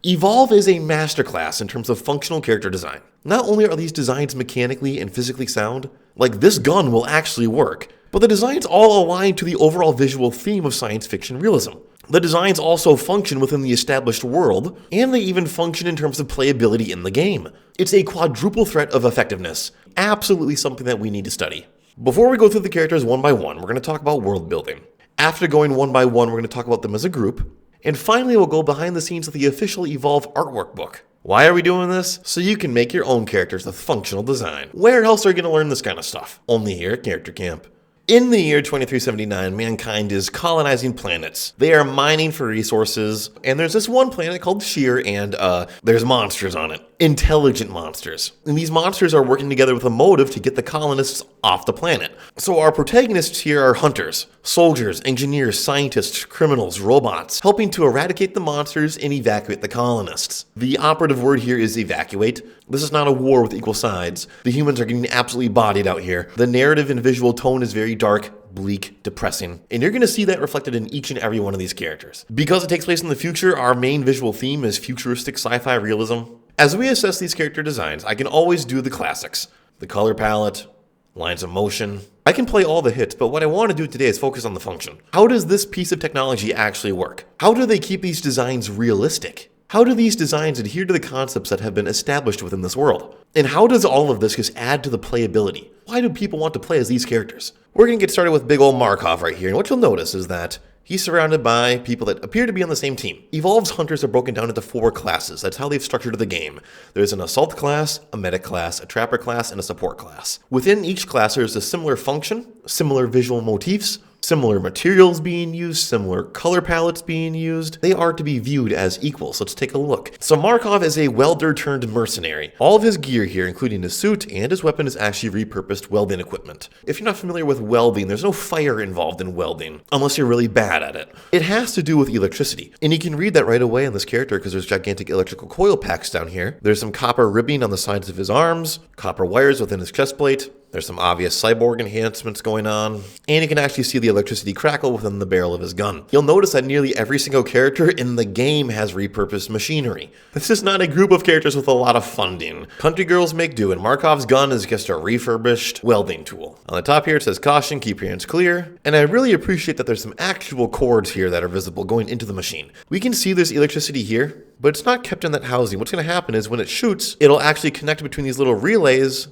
Evolve is a masterclass in terms of functional character design. Not only are these designs mechanically and physically sound, like this gun will actually work, but the designs all align to the overall visual theme of science fiction realism. The designs also function within the established world, and they even function in terms of playability in the game. It's a quadruple threat of effectiveness. Absolutely something that we need to study. Before we go through the characters one by one, we're going to talk about world building. After going one by one, we're going to talk about them as a group. And finally, we'll go behind the scenes of the official Evolve artwork book. Why are we doing this? So you can make your own characters with functional design. Where else are you going to learn this kind of stuff? Only here at Character Camp. In the year 2379, mankind is colonizing planets. They are mining for resources, and there's this one planet called Sheer, and there's monsters on it. Intelligent monsters. And these monsters are working together with a motive to get the colonists off the planet. So our protagonists here are hunters, soldiers, engineers, scientists, criminals, robots, helping to eradicate the monsters and evacuate the colonists. The operative word here is evacuate. This is not a war with equal sides. The humans are getting absolutely bodied out here. The narrative and visual tone is very dark, bleak, depressing, and you're going to see that reflected in each and every one of these characters. Because it takes place in the future, our main visual theme is futuristic sci-fi realism. As we assess these character designs, I can always do the classics. The color palette, lines of motion. I can play all the hits, but what I want to do today is focus on the function. How does this piece of technology actually work? How do they keep these designs realistic? How do these designs adhere to the concepts that have been established within this world? And how does all of this just add to the playability? Why do people want to play as these characters? We're going to get started with big old Markov right here, and what you'll notice is that he's surrounded by people that appear to be on the same team. Evolve's hunters are broken down into 4 classes. That's how they've structured the game. There's an assault class, a medic class, a trapper class, and a support class. Within each class, there's a similar function, similar visual motifs, similar materials being used, similar color palettes being used. They are to be viewed as equals. Let's take a look. So Markov is a welder turned mercenary. All of his gear here, including his suit and his weapon, is actually repurposed welding equipment. If you're not familiar with welding, there's no fire involved in welding, unless you're really bad at it. It has to do with electricity. And you can read that right away on this character because there's gigantic electrical coil packs down here. There's some copper ribbing on the sides of his arms, copper wires within his chest plate. There's some obvious cyborg enhancements going on, and you can actually see the electricity crackle within the barrel of his gun. You'll notice that nearly every single character in the game has repurposed machinery. This is not a group of characters with a lot of funding. Country girls make do, and Markov's gun is just a refurbished welding tool. On the top here it says caution, keep your hands clear, and I really appreciate that there's some actual cords here that are visible going into the machine. We can see there's electricity here, but it's not kept in that housing. What's going to happen is when it shoots, it'll actually connect between these little relays,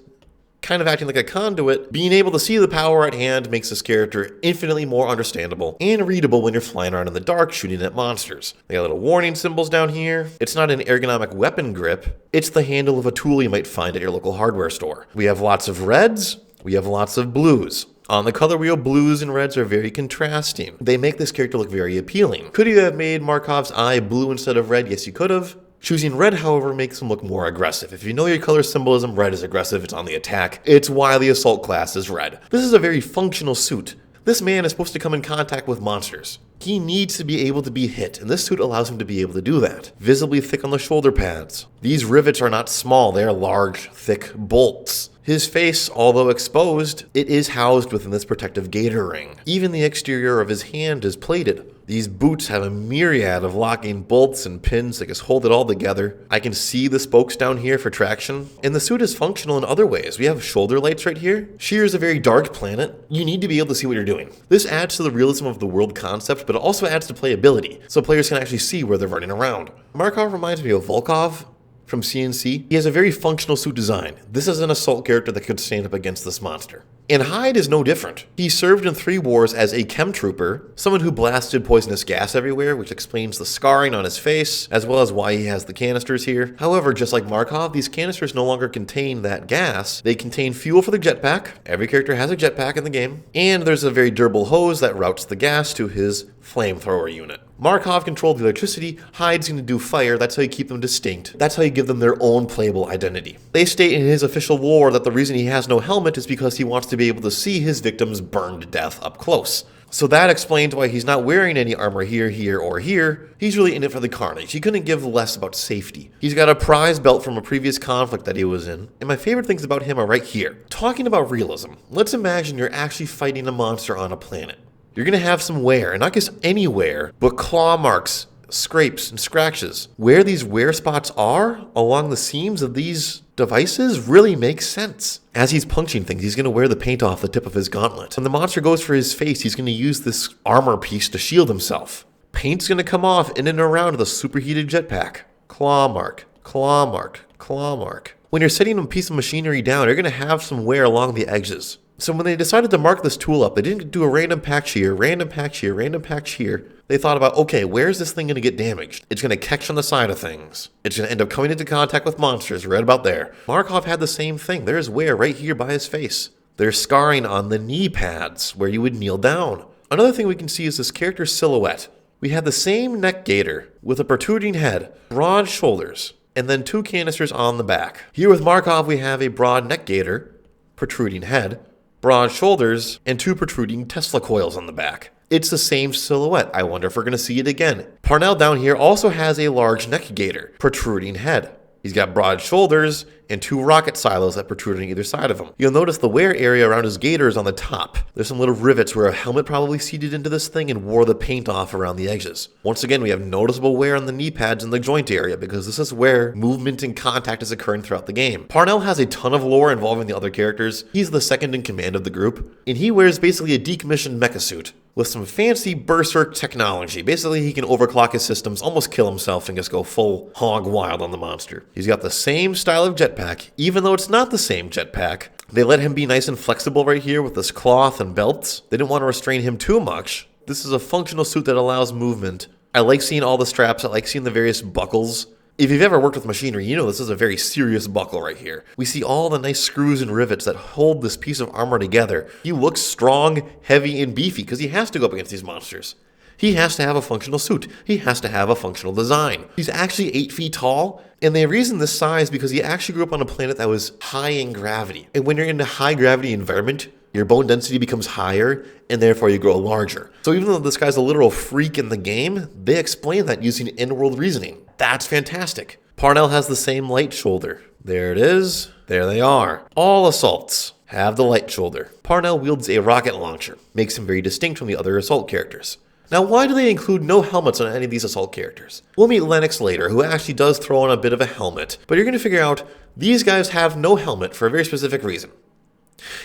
kind of acting like a conduit. Being able to see the power at hand makes this character infinitely more understandable and readable when you're flying around in the dark shooting at monsters. They got little warning symbols down here. It's not an ergonomic weapon grip. It's the handle of a tool you might find at your local hardware store. We have lots of reds. We have lots of blues. On the color wheel, blues and reds are very contrasting. They make this character look very appealing. Could you have made Markov's eye blue instead of red? Yes, you could have. Choosing red, however, makes him look more aggressive. If you know your color symbolism, red is aggressive, it's on the attack. It's why the assault class is red. This is a very functional suit. This man is supposed to come in contact with monsters. He needs to be able to be hit, and this suit allows him to be able to do that. Visibly thick on the shoulder pads. These rivets are not small, they are large, thick bolts. His face, although exposed, it is housed within this protective gator ring. Even the exterior of his hand is plated. These boots have a myriad of locking bolts and pins that just hold it all together. I can see the spokes down here for traction, and the suit is functional in other ways. We have shoulder lights right here. Sheer is a very dark planet. You need to be able to see what you're doing. This adds to the realism of the world concept, but it also adds to playability, so players can actually see where they're running around. Markov reminds me of Volkov from CNC. He has a very functional suit design. This is an assault character that could stand up against this monster. And Hyde is no different. He served in 3 wars as a chem trooper, someone who blasted poisonous gas everywhere, which explains the scarring on his face, as well as why he has the canisters here. However, just like Markov, these canisters no longer contain that gas. They contain fuel for the jetpack. Every character has a jetpack in the game. And there's a very durable hose that routes the gas to his flamethrower unit. Markov controlled the electricity, Hyde's going to do fire. That's how you keep them distinct. That's how you give them their own playable identity. They state in his official lore that the reason he has no helmet is because he wants to be able to see his victims burned to death up close. So that explains why he's not wearing any armor here, or here. He's really in it for the carnage. He couldn't give less about safety. He's got a prize belt from a previous conflict that he was in. And my favorite things about him are right here. Talking about realism, let's imagine you're actually fighting a monster on a planet. You're going to have some wear, and not just any wear, but claw marks scrapes, and scratches. Where these wear spots are along the seams of these devices really makes sense. As he's punching things, he's going to wear the paint off the tip of his gauntlet. When the monster goes for his face, he's going to use this armor piece to shield himself. Paint's going to come off in and around the superheated jetpack. Claw mark, claw mark, claw mark. When you're setting a piece of machinery down, you're going to have some wear along the edges. So when they decided to mark this tool up, they didn't do a random patch here, random patch here, random patch here. They thought about, okay, where's this thing going to get damaged? It's going to catch on the side of things. It's going to end up coming into contact with monsters right about there. Markov had the same thing. There's wear right here by his face. There's scarring on the knee pads where you would kneel down. Another thing we can see is this character's silhouette. We have the same neck gaiter with a protruding head, broad shoulders, and then 2 canisters on the back. Here with Markov, we have a broad neck gaiter, protruding head, broad shoulders, and 2 protruding Tesla coils on the back. It's the same silhouette. I wonder if we're going to see it again. Parnell down here also has a large neck gaiter, protruding head. He's got broad shoulders and 2 rocket silos that protrude on either side of him. You'll notice the wear area around his gaiter is on the top. There's some little rivets where a helmet probably seated into this thing and wore the paint off around the edges. Once again, we have noticeable wear on the knee pads and the joint area because this is where movement and contact is occurring throughout the game. Parnell has a ton of lore involving the other characters. He's the second in command of the group, and he wears basically a decommissioned mecha suit with some fancy berserk technology. Basically, he can overclock his systems, almost kill himself, and just go full hog wild on the monster. He's got the same style of jetpack, even though it's not the same jetpack. They let him be nice and flexible right here with this cloth and belts. They didn't want to restrain him too much. This is a functional suit that allows movement. I like seeing all the straps. I like seeing the various buckles. If you've ever worked with machinery, you know this is a very serious buckle right here. We see all the nice screws and rivets that hold this piece of armor together. He looks strong, heavy, and beefy because he has to go up against these monsters. He has to have a functional suit. He has to have a functional design. He's actually 8 feet tall, and they reason this size because he actually grew up on a planet that was high in gravity. And when you're in a high gravity environment, your bone density becomes higher, and therefore you grow larger. So even though this guy's a literal freak in the game, they explain that using in-world reasoning. That's fantastic. Parnell has the same light shoulder. There it is. There they are. All assaults have the light shoulder. Parnell wields a rocket launcher. Makes him very distinct from the other assault characters. Now, why do they include no helmets on any of these assault characters? We'll meet Lennox later, who actually does throw on a bit of a helmet, but you're going to figure out these guys have no helmet for a very specific reason.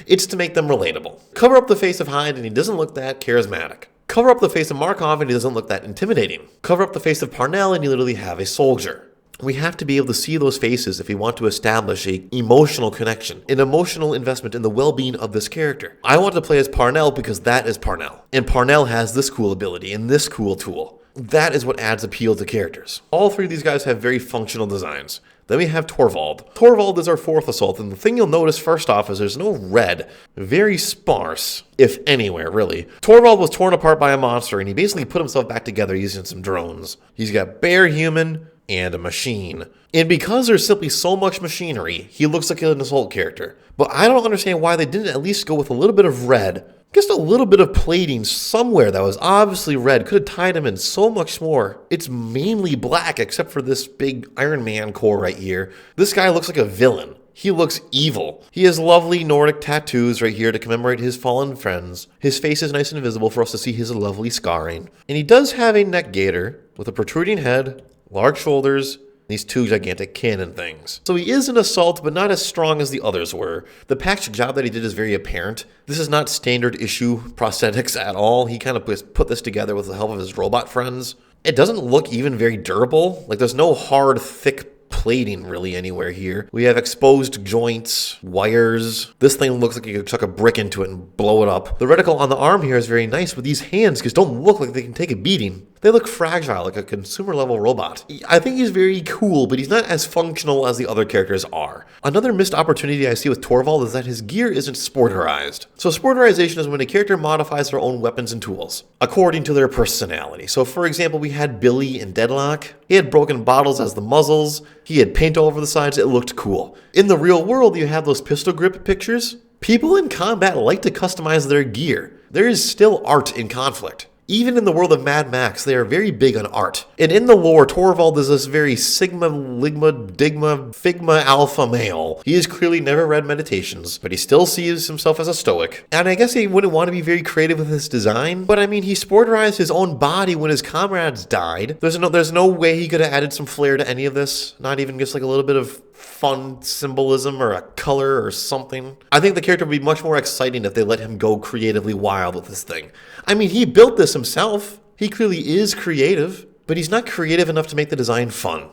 It's to make them relatable. Cover up the face of Hyde and he doesn't look that charismatic. Cover up the face of Markov and he doesn't look that intimidating. Cover up the face of Parnell and you literally have a soldier. We have to be able to see those faces if we want to establish an emotional connection, an emotional investment in the well-being of this character. I want to play as Parnell because that is Parnell. And Parnell has this cool ability and this cool tool. That is what adds appeal to characters. All 3 of these guys have very functional designs. Then we have Torvald. Torvald is our 4th assault, and the thing you'll notice first off is there's no red. Very sparse, if anywhere, really. Torvald was torn apart by a monster, and he basically put himself back together using some drones. He's got bare human and a machine. And because there's simply so much machinery, he looks like an assault character. But I don't understand why they didn't at least go with a little bit of red. Just a little bit of plating somewhere that was obviously red could have tied him in so much more. It's mainly black except for this big Iron Man core right here. This guy looks like a villain. He looks evil. He has lovely Nordic tattoos right here to commemorate his fallen friends. His face is nice and visible for us to see his lovely scarring. And he does have a neck gaiter with a protruding head, large shoulders, these 2 gigantic cannon things. So he is an assault, but not as strong as the others were. The patch job that he did is very apparent. This is not standard issue prosthetics at all. He kind of put this together with the help of his robot friends. It doesn't look even very durable. Like there's no hard, thick plating really anywhere here. We have exposed joints, wires. This thing looks like you could chuck a brick into it and blow it up. The reticle on the arm here is very nice, but these hands just don't look like they can take a beating. They look fragile, like a consumer-level robot. I think he's very cool, but he's not as functional as the other characters are. Another missed opportunity I see with Torvald is that his gear isn't sporterized. So sporterization is when a character modifies their own weapons and tools, according to their personality. So for example, we had Billy in Deadlock. He had broken bottles as the muzzles. He had paint all over the sides. It looked cool. In the real world, you have those pistol grip pictures. People in combat like to customize their gear. There is still art in conflict. Even in the world of Mad Max, they are very big on art. And in the lore, Torvald is this very Sigma, Ligma, Digma, Figma alpha male. He has clearly never read Meditations, but he still sees himself as a stoic. And I guess he wouldn't want to be very creative with his design, but I mean, he sporterized his own body when his comrades died. There's no way he could have added some flair to any of this, not even just like a little bit of fun symbolism or a color or something. I think the character would be much more exciting if they let him go creatively wild with this thing. I mean, he built this himself. He clearly is creative, but he's not creative enough to make the design fun.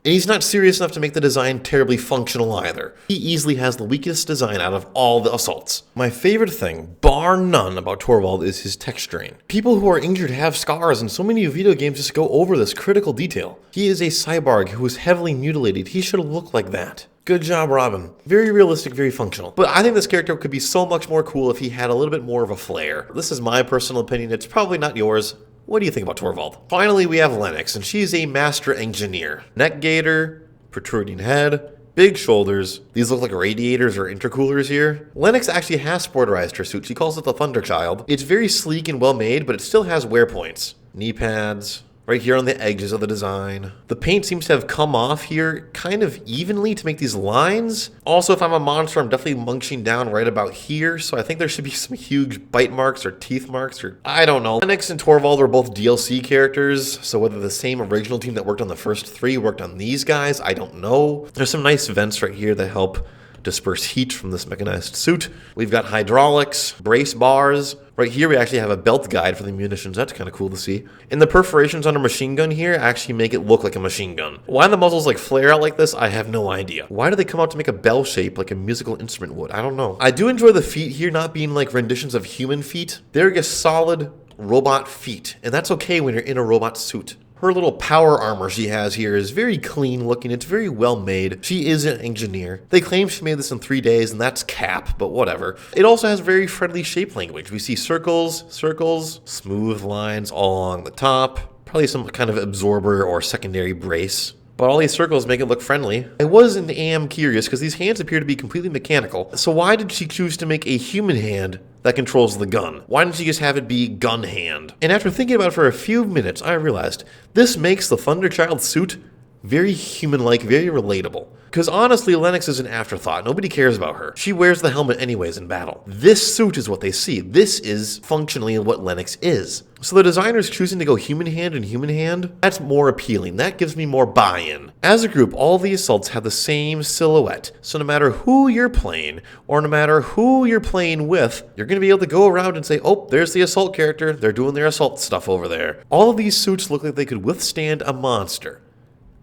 And he's not serious enough to make the design terribly functional either. He easily has the weakest design out of all the assaults. My favorite thing, bar none, about Torvald is his texturing. People who are injured have scars, and so many video games just go over this critical detail. He is a cyborg who was heavily mutilated. He should look like that. Good job, Robin. Very realistic, very functional. But I think this character could be so much more cool if he had a little bit more of a flair. This is my personal opinion. It's probably not yours. What do you think about Torvald? Finally, we have Lennox, and she's a master engineer. Neck gaiter, protruding head, big shoulders. These look like radiators or intercoolers here. Lennox actually has sporterized her suit. She calls it the Thunder Child. It's very sleek and well made, but it still has wear points. Knee pads, right here on the edges of the design. The paint seems to have come off here kind of evenly to make these lines. Also, if I'm a monster, I'm definitely munching down right about here, so I think there should be some huge bite marks or teeth marks, or I don't know. Lennox and Torvald are both DLC characters, so whether the same original team that worked on the first three worked on these guys, I don't know. There's some nice vents right here that help disperse heat from this mechanized suit. We've got hydraulics, brace bars. Right here we actually have a belt guide for the munitions. That's kind of cool to see. And the perforations on a machine gun here actually make it look like a machine gun. Why the muzzles like flare out like this, I have no idea. Why do they come out to make a bell shape like a musical instrument would? I don't know. I do enjoy the feet here not being like renditions of human feet. They're just solid robot feet, and that's okay when you're in a robot suit. Her little power armor she has here is very clean looking. It's very well made. She is an engineer. They claim she made this in 3 days, and that's cap, but whatever. It also has very friendly shape language. We see circles, smooth lines all along the top, probably some kind of absorber or secondary brace. But all these circles make it look friendly. I was and am curious because these hands appear to be completely mechanical. So why did she choose to make a human hand that controls the gun? Why didn't she just have it be gun hand? And after thinking about it for a few minutes, I realized this makes the Thunderchild suit very human-like, very relatable. Because honestly, Lennox is an afterthought. Nobody cares about her. She wears the helmet anyways in battle. This suit is what they see. This is functionally what Lennox is. So the designers choosing to go human hand and human hand, that's more appealing. That gives me more buy-in. As a group, all the assaults have the same silhouette. So no matter who you're playing, or no matter who you're playing with, you're going to be able to go around and say, oh, there's the assault character. They're doing their assault stuff over there. All of these suits look like they could withstand a monster.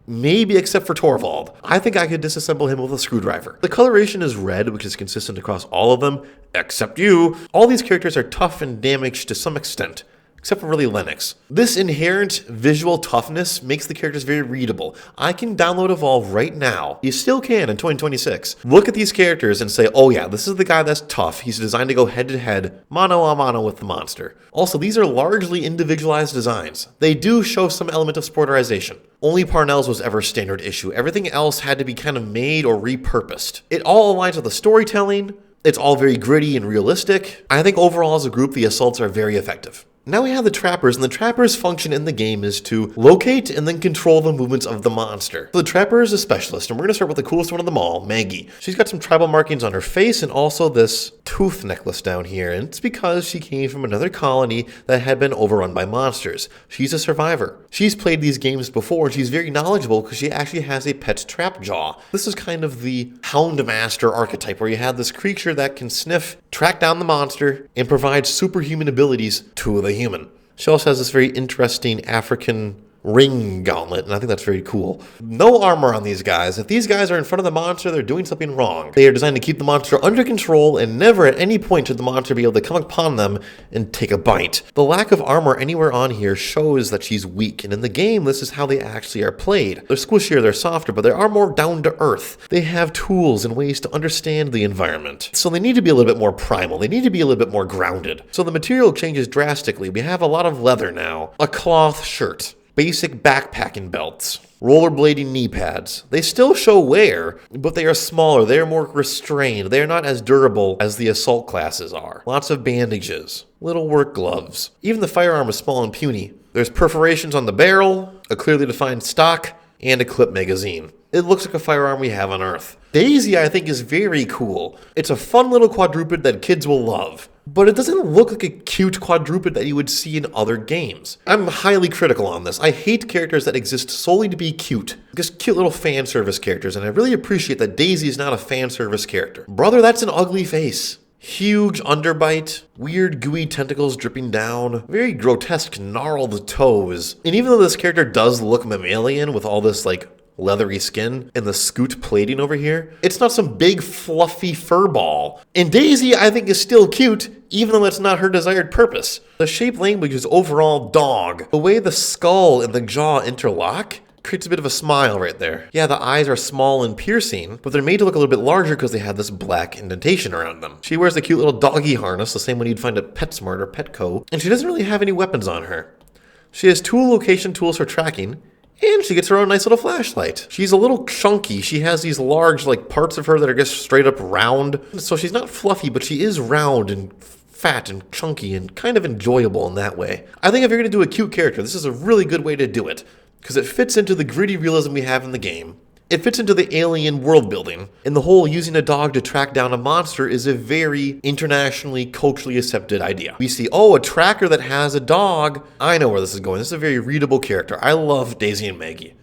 Maybe except for Torvald. I think I could disassemble him with a screwdriver. The coloration is red, which is consistent across all of them, except you. All these characters are tough and damaged to some extent, except for really Lennox. This inherent visual toughness makes the characters very readable. I can download Evolve right now. You still can in 2026. Look at these characters and say, oh yeah, this is the guy that's tough. He's designed to go head to head, mano a mano with the monster. Also, these are largely individualized designs. They do show some element of sporterization. Only Parnell's was ever standard issue. Everything else had to be kind of made or repurposed. It all aligns with the storytelling. It's all very gritty and realistic. I think overall as a group, the assaults are very effective. Now we have the trappers, and the trappers' function in the game is to locate and then control the movements of the monster. So the trapper is a specialist, and we're going to start with the coolest one of them all, Maggie. She's got some tribal markings on her face and also this tooth necklace down here, and it's because she came from another colony that had been overrun by monsters. She's a survivor. She's played these games before, and she's very knowledgeable because she actually has a pet trap jaw. This is kind of the Houndmaster archetype, where you have this creature that can sniff, track down the monster, and provide superhuman abilities to the human. She also has this very interesting African ring gauntlet, and I think that's very cool. No armor on these guys. If these guys are in front of the monster, they're doing something wrong. They are designed to keep the monster under control, and never at any point should the monster be able to come upon them and take a bite. The lack of armor anywhere on here shows that she's weak, and in the game, this is how they actually are played. They're squishier, they're softer, but they are more down to earth. They have tools and ways to understand the environment. So they need to be a little bit more primal. They need to be a little bit more grounded. So the material changes drastically. We have a lot of leather now. A cloth shirt. Basic backpacking belts. rollerblading knee pads. They still show wear, but they are smaller, they are more restrained, they are not as durable as the assault classes are. Lots of bandages, little work gloves. Even the firearm is small and puny. There's perforations on the barrel, a clearly defined stock, and a clip magazine. It looks like a firearm we have on Earth. Daisy, I think, is very cool. It's a fun little quadruped that kids will love, but it doesn't look like a cute quadruped that you would see in other games. I'm highly critical on this. I hate characters that exist solely to be cute. Just cute little fan service characters, and I really appreciate that Daisy is not a fan service character. Brother, that's an ugly face. Huge underbite, weird gooey tentacles dripping down, very grotesque gnarled toes. And even though this character does look mammalian with all this like leathery skin and the scoot plating over here, it's not some big fluffy fur ball. And Daisy, I think, is still cute, even though that's not her desired purpose. The shape language is overall dog. The way the skull and the jaw interlock creates a bit of a smile right there. Yeah, the eyes are small and piercing, but they're made to look a little bit larger because they have this black indentation around them. She wears the cute little doggy harness, the same one you'd find at PetSmart or Petco, and she doesn't really have any weapons on her. She has tool location tools for tracking, and she gets her own nice little flashlight. She's a little chunky. She has these large like parts of her that are just straight up round. So she's not fluffy, but she is round and fat and chunky and kind of enjoyable in that way. I think if you're going to do a cute character, this is a really good way to do it, because it fits into the gritty realism we have in the game. It fits into the alien world building, and the whole using a dog to track down a monster is a very internationally, culturally accepted idea. We see, oh, a tracker that has a dog. I know where this is going. This is a very readable character. I love Daisy and Maggie.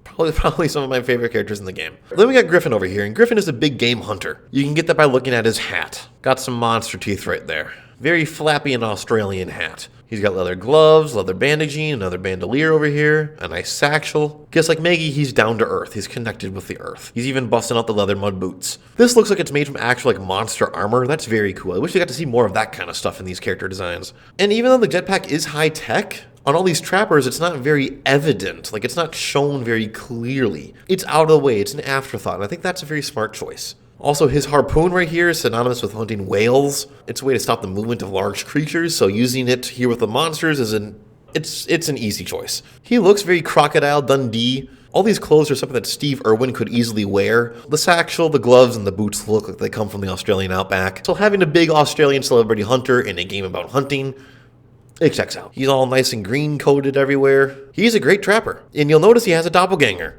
Probably some of my favorite characters in the game. Then we got Griffin over here, and Griffin is a big game hunter. You can get that by looking at his hat. Got some monster teeth right there. Very flappy and Australian hat. He's got leather gloves, leather bandaging, another bandolier over here, a nice satchel. Just like Maggie, he's down to earth. He's connected with the earth. He's even busting out the leather mud boots. This looks like it's made from actual like monster armor. That's very cool. I wish we got to see more of that kind of stuff in these character designs. And even though the jetpack is high tech, on all these trappers, it's not very evident. Like, it's not shown very clearly. It's out of the way. It's an afterthought, and I think that's a very smart choice. Also, his harpoon right here is synonymous with hunting whales. It's a way to stop the movement of large creatures, so using it here with the monsters is it's an easy choice. He looks very Crocodile Dundee. All these clothes are something that Steve Irwin could easily wear. The satchel, the gloves, and the boots look like they come from the Australian outback. So having a big Australian celebrity hunter in a game about hunting, it checks out. He's all nice and green coated everywhere. He's a great trapper. And you'll notice he has a doppelganger.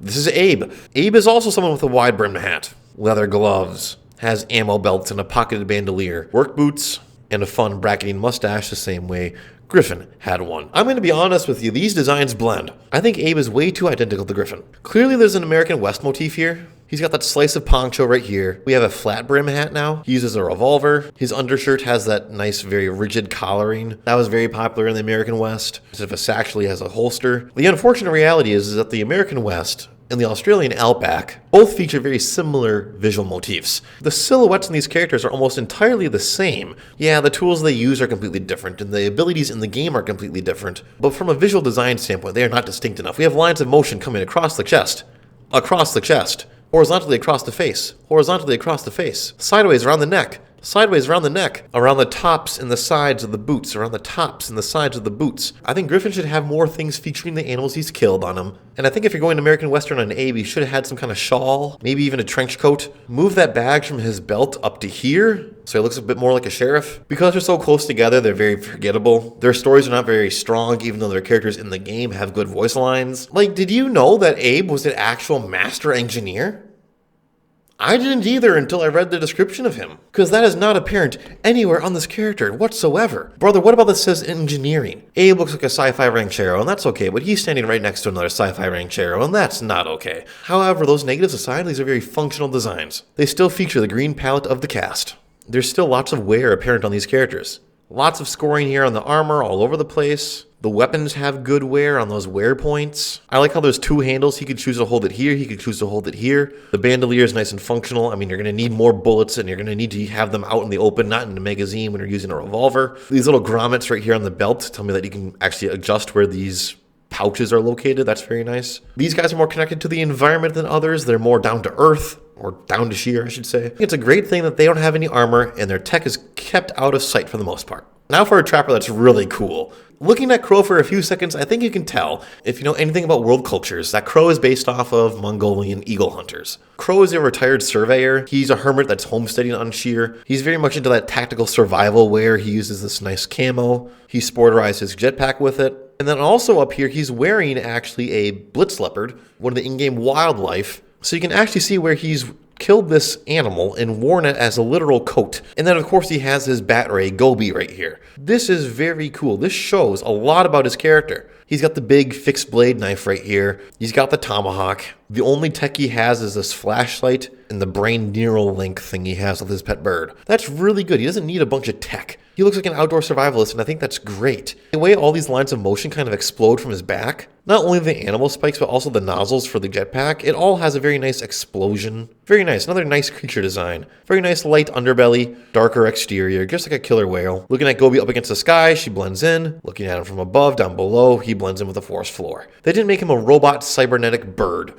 This is Abe. Abe is also someone with a wide-brimmed hat, leather gloves, has ammo belts and a pocketed bandolier, work boots, and a fun bracketing mustache the same way Griffin had one. I'm going to be honest with you, these designs blend. I think Abe is way too identical to Griffin. Clearly there's an American West motif here. He's got that slice of poncho right here. We have a flat brim hat now. He uses a revolver. His undershirt has that nice, very rigid collaring. That was very popular in the American West. Instead of a satchel, he has a holster. The unfortunate reality is that the American West and the Australian Outback both feature very similar visual motifs. The silhouettes in these characters are almost entirely the same. Yeah, the tools they use are completely different, and the abilities in the game are completely different, but from a visual design standpoint, they are not distinct enough. We have lines of motion coming across the chest, horizontally across the face, horizontally across the face, sideways around the neck, sideways around the neck, around the tops and the sides of the boots, around the tops and the sides of the boots. I think Griffin should have more things featuring the animals he's killed on him. And I think if you're going American Western on Abe, he should have had some kind of shawl, maybe even a trench coat. Move that badge from his belt up to here, so he looks a bit more like a sheriff. Because they're so close together, they're very forgettable. Their stories are not very strong, even though their characters in the game have good voice lines. Like, did you know that Abe was an actual master engineer? I didn't either until I read the description of him, because that is not apparent anywhere on this character whatsoever. Brother, what about this says engineering? Abe looks like a sci-fi ranchero, and that's okay, but he's standing right next to another sci-fi ranchero, and that's not okay. However, those negatives aside, these are very functional designs. They still feature the green palette of the cast. There's still lots of wear apparent on these characters. Lots of scoring here on the armor all over the place. The weapons have good wear on those wear points. I like how there's two handles. He could choose to hold it here. He could choose to hold it here. The bandolier is nice and functional. I mean, you're going to need more bullets, and you're going to need to have them out in the open, not in a magazine when you're using a revolver. These little grommets right here on the belt tell me that you can actually adjust where these pouches are located. That's very nice. These guys are more connected to the environment than others. They're more down to earth. or down to sheer, I should say. It's a great thing that they don't have any armor and their tech is kept out of sight for the most part. Now for a trapper that's really cool. Looking at Crow for a few seconds, I think you can tell, if you know anything about world cultures, that Crow is based off of Mongolian eagle hunters. Crow is a retired surveyor. He's a hermit that's homesteading on Sheer. He's very much into that tactical survival where he uses this nice camo. He sporterized his jetpack with it. And then also up here, he's wearing actually a blitz leopard, one of the in-game wildlife. So you can actually see where he's killed this animal and worn it as a literal coat. And then of course he has his bat ray Gobi right here. This is very cool. This shows a lot about his character. He's got the big fixed blade knife right here. He's got the tomahawk. The only tech he has is this flashlight and the brain neural link thing he has with his pet bird. That's really good. He doesn't need a bunch of tech. He looks like an outdoor survivalist, and I think that's great. The way all these lines of motion kind of explode from his back, not only the animal spikes, but also the nozzles for the jetpack, it all has a very nice explosion. Very nice. Another nice creature design. Very nice light underbelly, darker exterior, just like a killer whale. Looking at Gobi up against the sky, she blends in. Looking at him from above, down below, he blends in with the forest floor. They didn't make him a robot cybernetic bird.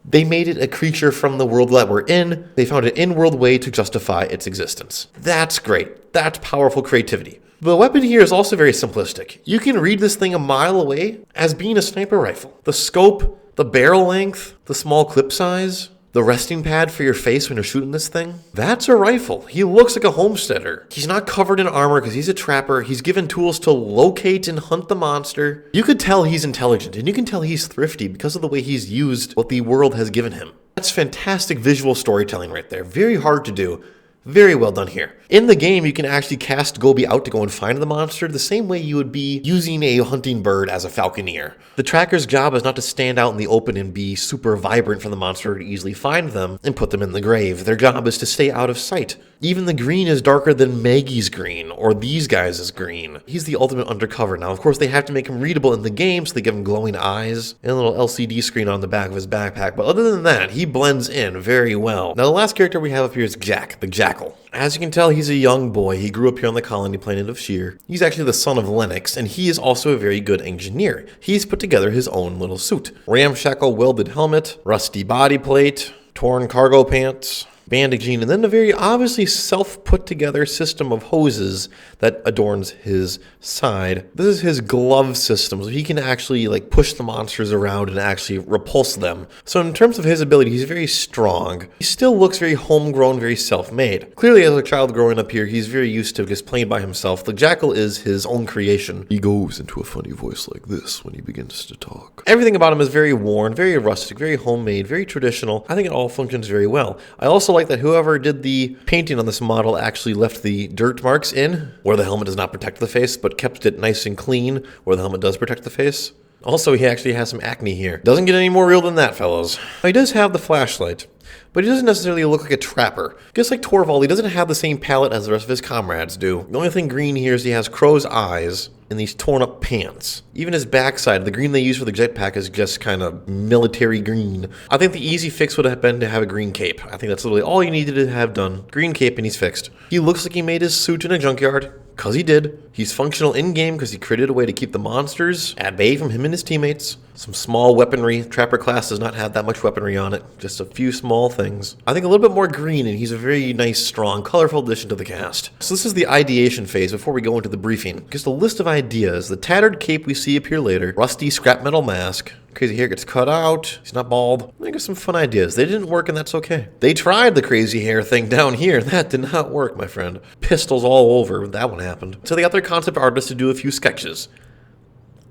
They made it a creature from the world that we're in. They found an in-world way to justify its existence. That's great. That's powerful creativity. The weapon here is also very simplistic. You can read this thing a mile away as being a sniper rifle. The scope, the barrel length, the small clip size, the resting pad for your face when you're shooting this thing, that's a rifle. He looks like a homesteader. He's not covered in armor because he's a trapper. He's given tools to locate and hunt the monster. You could tell he's intelligent, and you can tell he's thrifty because of the way he's used what the world has given him. That's fantastic visual storytelling right there. Very hard to do. Very well done here. In the game, you can actually cast Gobi out to go and find the monster the same way you would be using a hunting bird as a falconeer. The tracker's job is not to stand out in the open and be super vibrant for the monster to easily find them and put them in the grave. Their job is to stay out of sight. Even the green is darker than Maggie's green, or these guys' green. He's the ultimate undercover. Now, of course, they have to make him readable in the game, so they give him glowing eyes and a little LCD screen on the back of his backpack. But other than that, he blends in very well. Now, the last character we have up here is Jack, the Jackal. As you can tell, he's a young boy. He grew up here on the colony planet of Sheer. He's actually the son of Lennox, and he is also a very good engineer. He's put together his own little suit. Ramshackle welded helmet, rusty body plate, torn cargo pants, bandaging, and then a very obviously self-put together system of hoses that adorns his side. This is his glove system, so he can actually like push the monsters around and actually repulse them. So in terms of his ability, he's very strong. He still looks very homegrown, very self-made. Clearly as a child growing up here, he's very used to just playing by himself. The Jackal is his own creation. He goes into a funny voice like this when he begins to talk. Everything about him is very worn, very rustic, very homemade, very traditional. I think it all functions very well. I also like that whoever did the painting on this model actually left the dirt marks in, where the helmet does not protect the face, but kept it nice and clean, where the helmet does protect the face. Also, he actually has some acne here. Doesn't get any more real than that, fellows. He does have the flashlight, but he doesn't necessarily look like a trapper. Just like Torvald, he doesn't have the same palette as the rest of his comrades do. The only thing green here is he has crow's eyes and these torn up pants. Even his backside, the green they use for the jetpack is just kind of military green. I think the easy fix would have been to have a green cape. I think that's literally all you needed to have done. Green cape and he's fixed. He looks like he made his suit in a junkyard. Because he did. He's functional in-game because he created a way to keep the monsters at bay from him and his teammates. Some small weaponry. Trapper class does not have that much weaponry on it. Just a few small things. I think a little bit more green, and he's a very nice, strong, colorful addition to the cast. So this is the ideation phase before we go into the briefing. Just a list of ideas. The tattered cape we see appear later. Rusty scrap metal mask. Crazy hair gets cut out. He's not bald. I got some fun ideas. They didn't work, and that's okay. They tried the crazy hair thing down here. That did not work, my friend. Pistols all over. That one happened. So they got their concept artists to do a few sketches.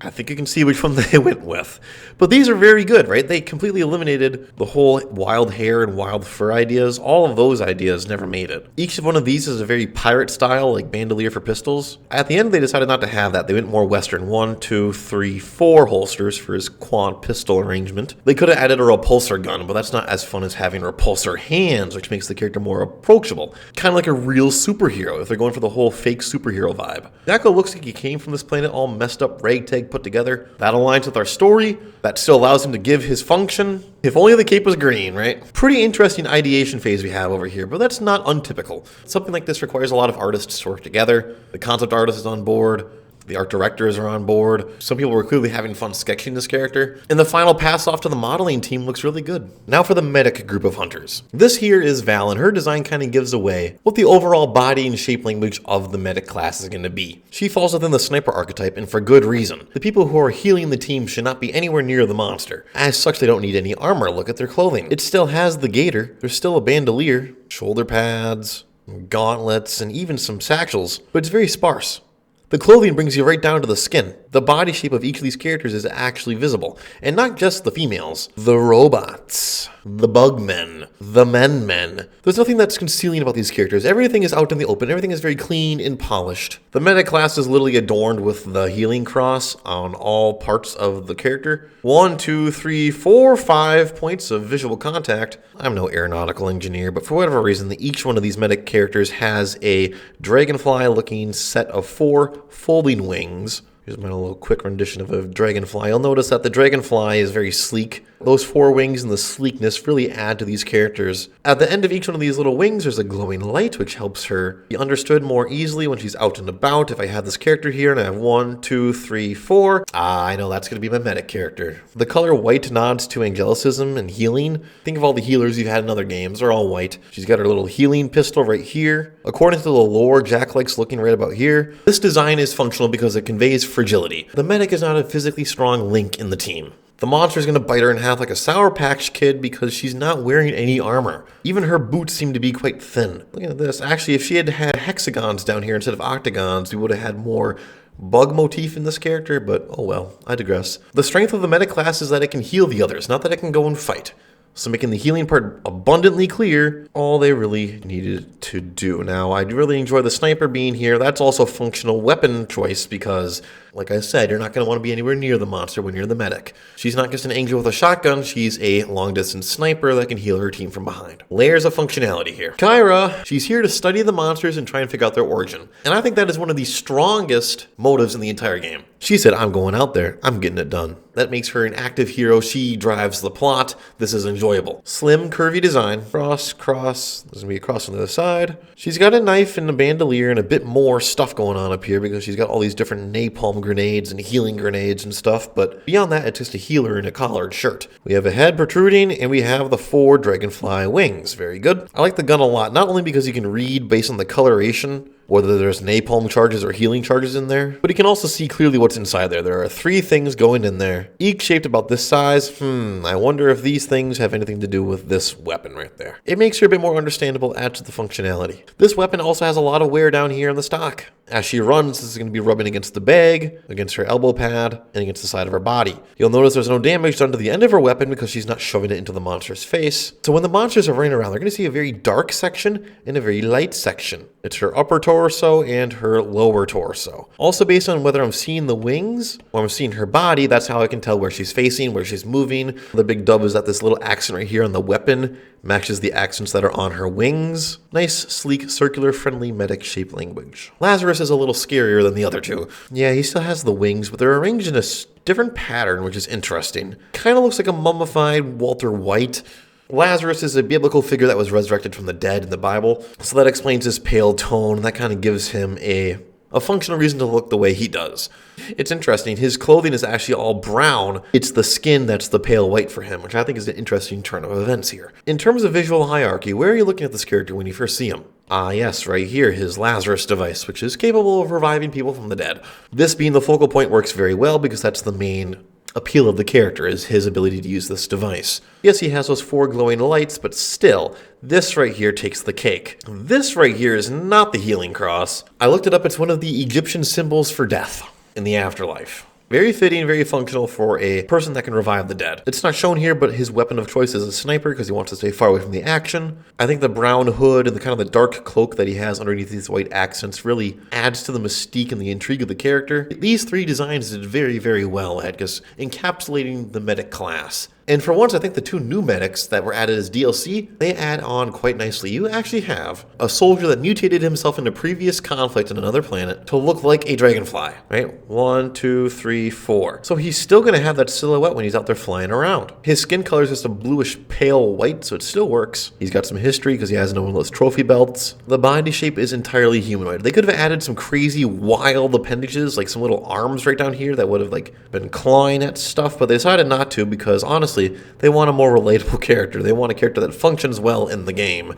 I think you can see which one they went with. But these are very good, right? They completely eliminated the whole wild hair and wild fur ideas. All of those ideas never made it. Each one of these is a very pirate style, like bandolier for pistols. At the end, they decided not to have that. They went more Western. 1, 2, 3, 4 holsters for his quad pistol arrangement. They could have added a repulsor gun, but that's not as fun as having repulsor hands, which makes the character more approachable. Kind of like a real superhero, if they're going for the whole fake superhero vibe. Jackal looks like he came from this planet all messed up, ragtag put together. That aligns with our story. That still allows him to give his function. If only the cape was green, right? Pretty interesting ideation phase we have over here, but that's not untypical. Something like this requires a lot of artists to work together. The concept artist is on board. The art directors are on board. Some people were clearly having fun sketching this character. And the final pass off to the modeling team looks really good. Now for the medic group of hunters. This here is Val, and her design kind of gives away what the overall body and shape language of the medic class is going to be. She falls within the sniper archetype, and for good reason. The people who are healing the team should not be anywhere near the monster. As such, they don't need any armor. Look at their clothing. It still has the gaiter. There's still a bandolier, shoulder pads, gauntlets, and even some satchels, but it's very sparse. The clothing brings you right down to the skin. The body shape of each of these characters is actually visible. And not just the females. The robots. The bugmen. The men. There's nothing that's concealing about these characters. Everything is out in the open. Everything is very clean and polished. The medic class is literally adorned with the healing cross on all parts of the character. 1, 2, 3, 4, 5 points of visual contact. I'm no aeronautical engineer, but for whatever reason, each one of these medic characters has a dragonfly-looking set of 4 folding wings. Here's my little quick rendition of a dragonfly. You'll notice that the dragonfly is very sleek. Those 4 wings and the sleekness really add to these characters. At the end of each one of these little wings, there's a glowing light, which helps her be understood more easily when she's out and about. If I had this character here and I have 1, 2, 3, 4, I know that's going to be my medic character. The color white nods to angelicism and healing. Think of all the healers you've had in other games. They're all white. She's got her little healing pistol right here. According to the lore, Jack likes looking right about here. This design is functional because it conveys fragility. The medic is not a physically strong link in the team. The monster is going to bite her in half like a Sour Patch Kid because she's not wearing any armor. Even her boots seem to be quite thin. Look at this. Actually, if she had had hexagons down here instead of octagons, we would have had more bug motif in this character, but oh well, I digress. The strength of the medic class is that it can heal the others, not that it can go and fight. So making the healing part abundantly clear, all they really needed to do. Now, I really enjoy the sniper being here. That's also functional weapon choice because, like I said, you're not going to want to be anywhere near the monster when you're the medic. She's not just an angel with a shotgun, she's a long-distance sniper that can heal her team from behind. Layers of functionality here. Kyra, she's here to study the monsters and try and figure out their origin. And I think that is one of the strongest motives in the entire game. She said, I'm going out there, I'm getting it done. That makes her an active hero. She drives the plot. This is enjoyable. Slim, curvy design. Cross. There's going to be a cross on the other side. She's got a knife and a bandolier and a bit more stuff going on up here because she's got all these different napalm grenades and healing grenades and stuff. But beyond that, it's just a healer in a collared shirt. We have a head protruding and we have the 4 dragonfly wings. Very good. I like the gun a lot, not only because you can read based on the coloration whether there's napalm charges or healing charges in there, but you can also see clearly what's inside there. There are 3 things going in there, each shaped about this size. I wonder if these things have anything to do with this weapon right there. It makes her a bit more understandable, adds to the functionality. This weapon also has a lot of wear down here in the stock. As she runs, this is going to be rubbing against the bag, against her elbow pad, and against the side of her body. You'll notice there's no damage done to the end of her weapon because she's not shoving it into the monster's face. So when the monsters are running around, they're going to see a very dark section and a very light section. It's her upper torso and her lower torso. Also based on whether I'm seeing the wings or I'm seeing her body, that's how I can tell where she's facing, where she's moving. The big dub is that this little accent right here on the weapon matches the accents that are on her wings. Nice, sleek, circular, friendly, medic shape language. Lazarus is a little scarier than the other 2. Yeah, he still has the wings, but they're arranged in a different pattern, which is interesting. Kind of looks like a mummified Walter White. Lazarus is a biblical figure that was resurrected from the dead in the Bible, so that explains his pale tone, and that kind of gives him a functional reason to look the way he does. It's interesting, his clothing is actually all brown. It's the skin that's the pale white for him, which I think is an interesting turn of events here. In terms of visual hierarchy, where are you looking at this character when you first see him? Ah yes, right here, his Lazarus device, which is capable of reviving people from the dead. This being the focal point works very well because that's the main appeal of the character, is his ability to use this device. Yes, he has those 4 glowing lights, but still, this right here takes the cake. This right here is not the healing cross. I looked it up, it's one of the Egyptian symbols for death in the afterlife. Very fitting, very functional for a person that can revive the dead. It's not shown here, but his weapon of choice is a sniper because he wants to stay far away from the action. I think the brown hood and the kind of the dark cloak that he has underneath these white accents really adds to the mystique and the intrigue of the character. These 3 designs did very, very well at just encapsulating the medic class. And for once, I think the 2 new medics that were added as DLC, they add on quite nicely. You actually have a soldier that mutated himself in a previous conflict on another planet to look like a dragonfly, right? 1, 2, 3, 4. So he's still going to have that silhouette when he's out there flying around. His skin color is just a bluish pale white, so it still works. He's got some history because he has one of those trophy belts. The body shape is entirely humanoid. They could have added some crazy wild appendages, like some little arms right down here that would have like been clawing at stuff, but they decided not to because honestly, they want a more relatable character. They want a character that functions well in the game.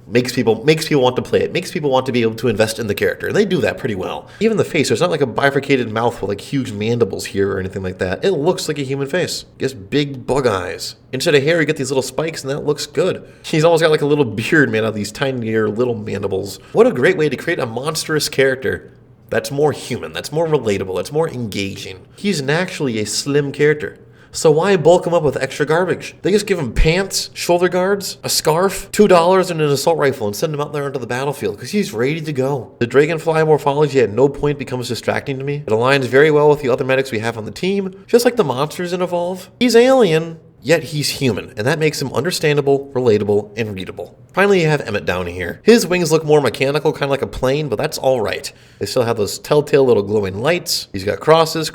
Makes people want to play it, makes people want to be able to invest in the character, and they do that pretty well. Even the face, there's not like a bifurcated mouth with like huge mandibles here or anything like that. It looks like a human face. Just big bug eyes. Instead of hair, you get these little spikes, and that looks good. He's almost got like a little beard made out of these tinier little mandibles. What a great way to create a monstrous character that's more human, that's more relatable, that's more engaging. He's naturally a slim character. So why bulk him up with extra garbage? They just give him pants, shoulder guards, a scarf, $2 and an assault rifle and send him out there onto the battlefield because he's ready to go. The dragonfly morphology at no point becomes distracting to me. It aligns very well with the other medics we have on the team, just like the monsters in Evolve. He's alien, yet he's human, and that makes him understandable, relatable, and readable. Finally, you have Emmett down here. His wings look more mechanical, kind of like a plane, but that's all right. They still have those telltale little glowing lights. He's got crosses,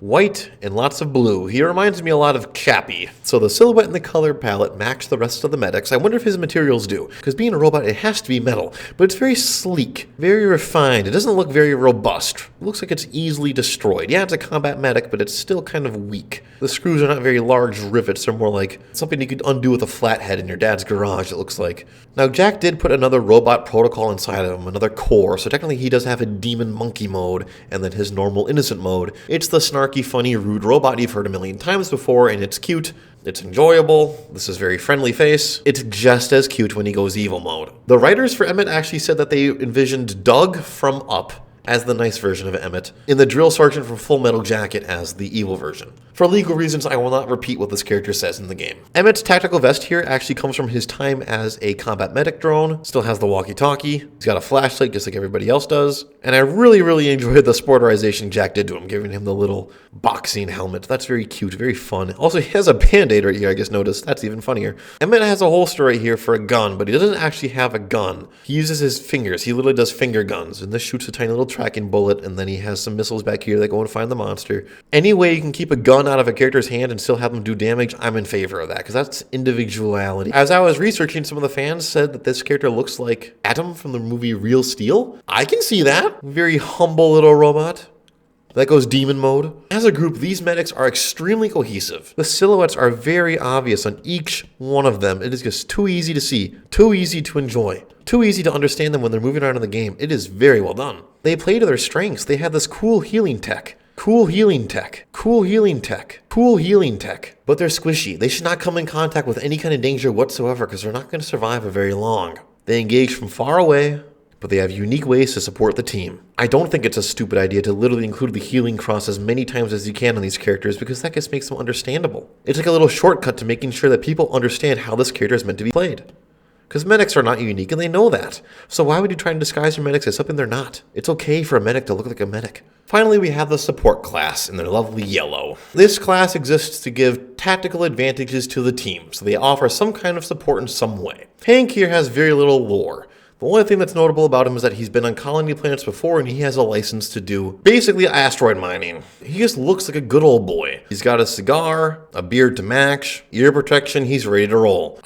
white, and lots of blue. He reminds me a lot of Chappie. So the silhouette and the color palette match the rest of the medics. I wonder if his materials do, because being a robot, it has to be metal, but it's very sleek, very refined. It doesn't look very robust. It looks like it's easily destroyed. Yeah, it's a combat medic, but it's still kind of weak. The screws are not very large rivets. They're more like something you could undo with a flathead in your dad's garage, it looks like. Now, Jack did put another robot protocol inside of him, another core, so technically he does have a demon monkey mode, and then his normal innocent mode. It's the snarky, funny, rude robot you've heard a million times before, and it's cute. It's enjoyable. This is very friendly face. It's just as cute when he goes evil mode. The writers for Emmett actually said that they envisioned Doug from Up as the nice version of Emmett, in the drill sergeant from Full Metal Jacket as the evil version. For legal reasons, I will not repeat what this character says in the game. Emmett's tactical vest here actually comes from his time as a combat medic drone, still has the walkie-talkie, he's got a flashlight just like everybody else does, and I really enjoyed the sporterization Jack did to him, giving him the little boxing helmet. That's very cute, very fun. Also, he has a band-aid right here, I just noticed. That's even funnier. Emmett has a holster right here for a gun, but he doesn't actually have a gun. He uses his fingers. He literally does finger guns, and this shoots a tiny little tracking bullet, and then he has some missiles back here that go and find the monster. Any way you can keep a gun out of a character's hand and still have them do damage, I'm in favor of that, because that's individuality. As I was researching, some of the fans said that this character looks like Atom from the movie Real Steel. I can see that. Very humble little robot. That goes demon mode. As a group, these medics are extremely cohesive. The silhouettes are very obvious on each one of them. It is just too easy to see, too easy to enjoy, too easy to understand them when they're moving around in the game. It is very well done. They play to their strengths. They have this cool healing tech. Cool healing tech. Cool healing tech. Cool healing tech. But they're squishy. They should not come in contact with any kind of danger whatsoever because they're not going to survive very long. They engage from far away, but they have unique ways to support the team. I don't think it's a stupid idea to literally include the healing cross as many times as you can on these characters because that just makes them understandable. It's like a little shortcut to making sure that people understand how this character is meant to be played. Because medics are not unique and they know that. So why would you try and disguise your medics as something they're not? It's okay for a medic to look like a medic. Finally, we have the support class in their lovely yellow. This class exists to give tactical advantages to the team, so they offer some kind of support in some way. Hank here has very little lore. The only thing that's notable about him is that he's been on colony planets before and he has a license to do basically asteroid mining. He just looks like a good old boy. He's got a cigar, a beard to match, ear protection, he's ready to roll.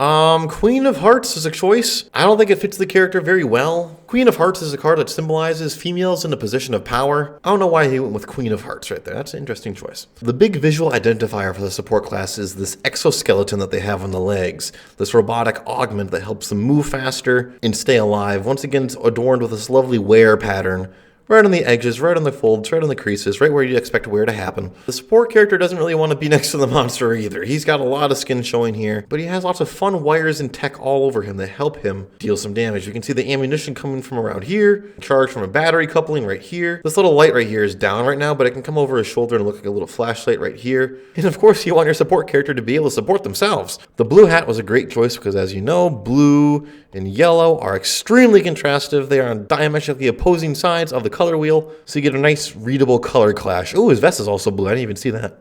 Queen of Hearts is a choice. I don't think it fits the character very well. Queen of Hearts is a card that symbolizes females in a position of power. I don't know why he went with Queen of Hearts right there. That's an interesting choice. The big visual identifier for the support class is this exoskeleton that they have on the legs. This robotic augment that helps them move faster and stay alive. Once again, it's adorned with this lovely wear pattern. Right on the edges, right on the folds, right on the creases, right where you'd expect wear to happen. The support character doesn't really want to be next to the monster either. He's got a lot of skin showing here, but he has lots of fun wires and tech all over him that help him deal some damage. You can see the ammunition coming from around here, charge from a battery coupling right here. This little light right here is down right now, but it can come over his shoulder and look like a little flashlight right here. And of course, you want your support character to be able to support themselves. The blue hat was a great choice because, as you know, blue and yellow are extremely contrastive. They are on diametrically opposing sides of the color wheel, so you get a nice readable color clash. Oh, his vest is also blue. I didn't even see that.